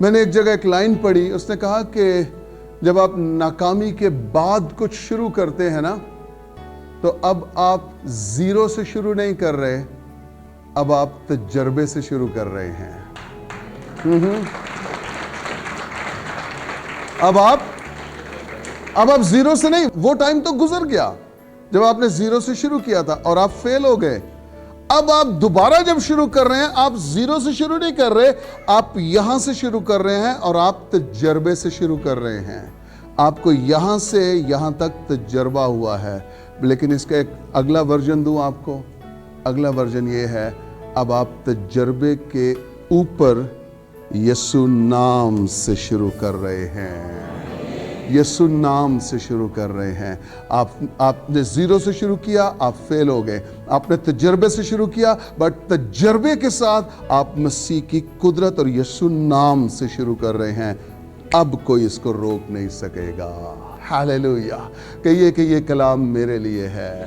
میں نے ایک جگہ ایک لائن پڑھی، اس نے کہا کہ جب آپ ناکامی کے بعد کچھ شروع کرتے ہیں نا، تو اب آپ زیرو سے شروع نہیں کر رہے، اب آپ تجربے سے شروع کر رہے ہیں۔ اب آپ زیرو سے نہیں، وہ ٹائم تو گزر گیا جب آپ نے زیرو سے شروع کیا تھا اور آپ فیل ہو گئے۔ اب آپ دوبارہ جب شروع کر رہے ہیں، آپ زیرو سے شروع نہیں کر رہے، آپ یہاں سے شروع کر رہے ہیں اور آپ تجربے سے شروع کر رہے ہیں۔ آپ کو یہاں سے یہاں تک تجربہ ہوا ہے، لیکن اس کا ایک اگلا ورژن دوں آپ کو۔ اگلا ورژن یہ ہے، اب آپ تجربے کے اوپر یسوع نام سے شروع کر رہے ہیں۔ یسوع نام سے شروع کر رہے ہیں۔ آپ نے زیرو سے شروع کیا، آپ فیل ہو گئے۔ آپ نے تجربے سے شروع کیا، بٹ تجربے کے ساتھ آپ مسیح کی قدرت اور یسوع نام سے شروع کر رہے ہیں۔ اب کوئی اس کو روک نہیں سکے گا۔ ہاللیلویہ۔ کہیے کہ یہ کلام میرے لیے ہے۔